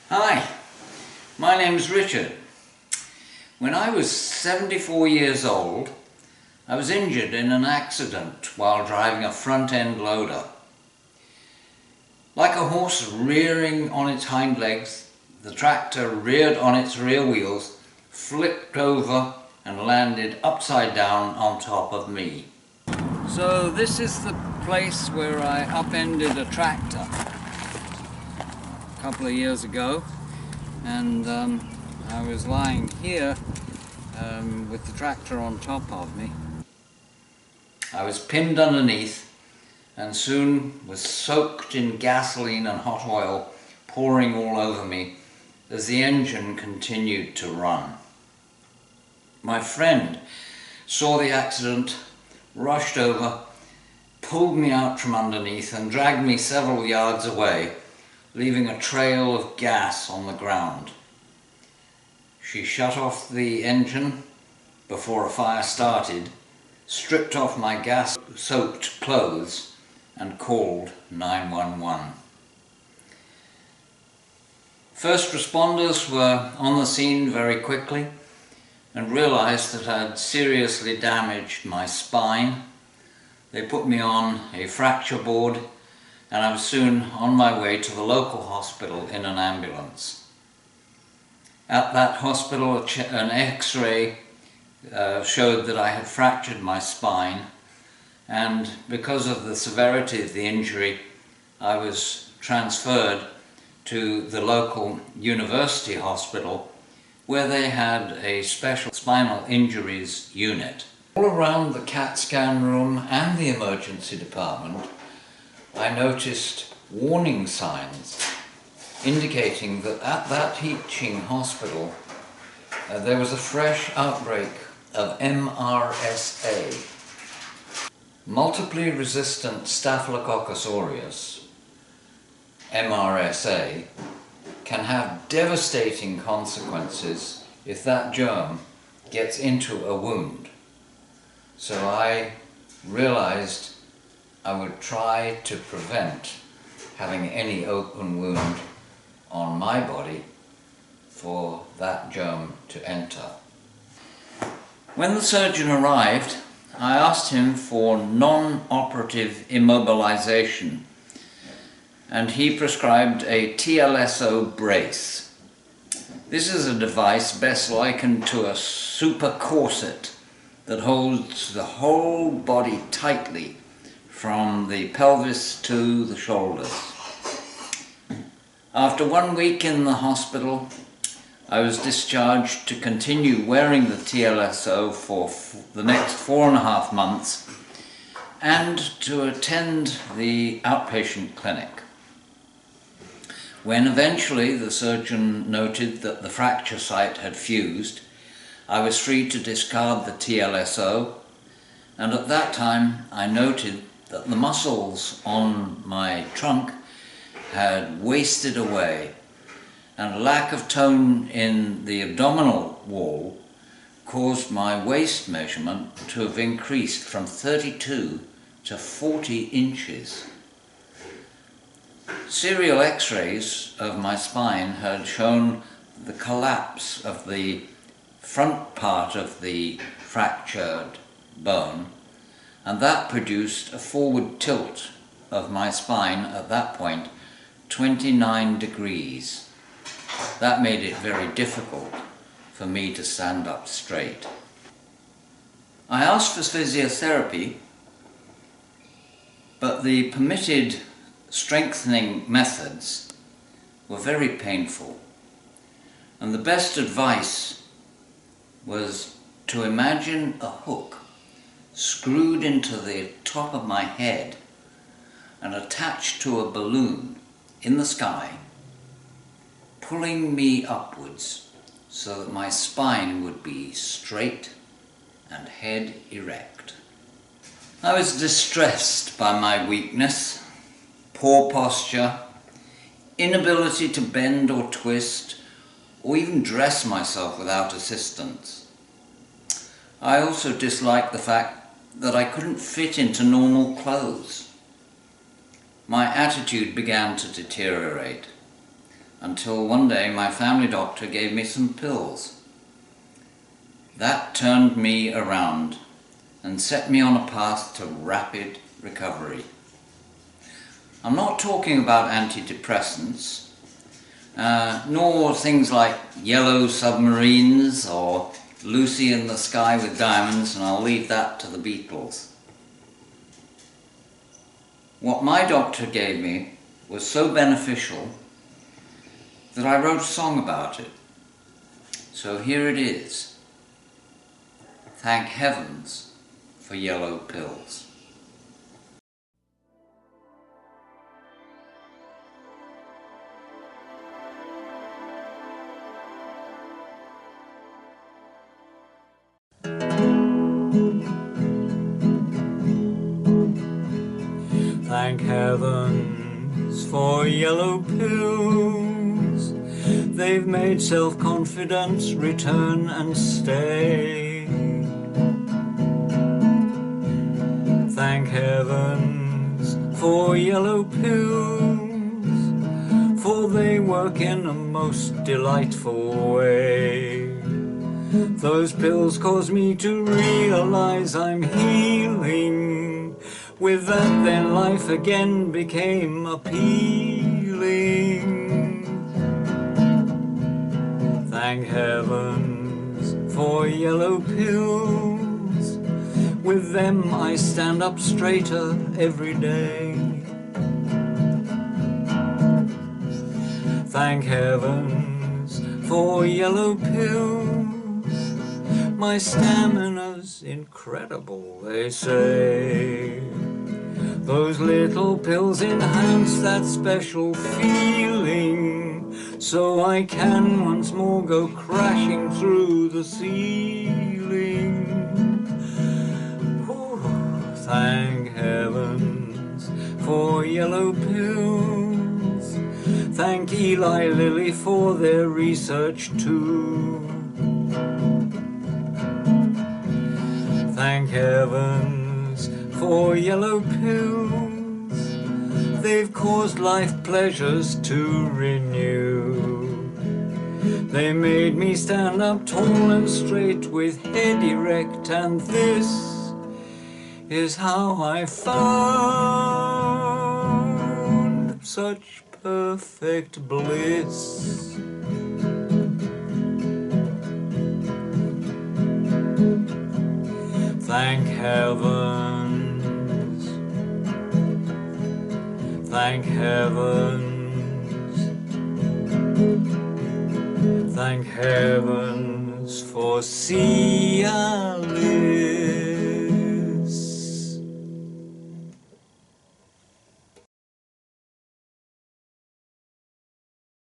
Hi, my name's Richard. When I was 74 years old, I was injured in an accident while driving a front-end loader. Like a horse rearing on its hind legs, the tractor reared on its rear wheels, flipped over and landed upside down on top of me. So this is the place where I upended a tractor a couple of years ago, and I was lying here with the tractor on top of me. I was pinned underneath and soon was soaked in gasoline and hot oil pouring all over me as the engine continued to run. My friend saw the accident, rushed over, pulled me out from underneath and dragged me several yards away, leaving a trail of gas on the ground. She shut off the engine before a fire started, stripped off my gas-soaked clothes and called 911. First responders were on the scene very quickly and realized that I'd seriously damaged my spine. They put me on a fracture board and I was soon on my way to the local hospital in an ambulance. At that hospital, an X-ray showed that I had fractured my spine, and because of the severity of the injury, I was transferred to the local university hospital where they had a special spinal injuries unit. All around the CAT scan room and the emergency department, I noticed warning signs indicating that at that teaching hospital there was a fresh outbreak of MRSA. Multiply resistant Staphylococcus aureus, MRSA, can have devastating consequences if that germ gets into a wound. So I realized I would try to prevent having any open wound on my body for that germ to enter. When the surgeon arrived, I asked him for non-operative immobilization, and he prescribed a TLSO brace. This is a device best likened to a super corset that holds the whole body tightly from the pelvis to the shoulders. After 1 week in the hospital, I was discharged to continue wearing the TLSO for the next 4.5 months and to attend the outpatient clinic. When eventually the surgeon noted that the fracture site had fused, I was free to discard the TLSO, and at that time I noted that the muscles on my trunk had wasted away, and a lack of tone in the abdominal wall caused my waist measurement to have increased from 32 to 40 inches. Serial X-rays of my spine had shown the collapse of the front part of the fractured bone, and that produced a forward tilt of my spine at that point 29 degrees. That made it very difficult for me to stand up straight. I asked for physiotherapy, but the permitted strengthening methods were very painful, and the best advice was to imagine a hook screwed into the top of my head and attached to a balloon in the sky, pulling me upwards so that my spine would be straight and head erect. I was distressed by my weakness, poor posture, inability to bend or twist, or even dress myself without assistance. I also disliked the fact that I couldn't fit into normal clothes. My attitude began to deteriorate. until one day my family doctor gave me some pills. That turned me around and set me on a path to rapid recovery. I'm not talking about antidepressants, nor things like yellow submarines or Lucy in the Sky with Diamonds, and I'll leave that to the Beatles. What my doctor gave me was so beneficial that I wrote a song about it. So here it is. Thank heavens for yellow pills. Thank heavens for yellow pills. They've made self-confidence return and stay. Thank heavens for yellow pills, for they work in a most delightful way. Those pills cause me to realize I'm healing. With that then life again became appealing. Thank heavens for yellow pills. With them I stand up straighter every day. Thank heavens for yellow pills. My stamina's incredible, they say. Those little pills enhance that special feeling, so I can once more go crashing through the ceiling. Ooh, thank heavens for yellow pills. Thank Eli Lilly for their research too. Thank heavens for yellow pills. They've caused life pleasures to renew. They made me stand up tall and straight with head erect, and this is how I found such perfect bliss. Thank heavens, thank heavens, thank heavens for Cialis.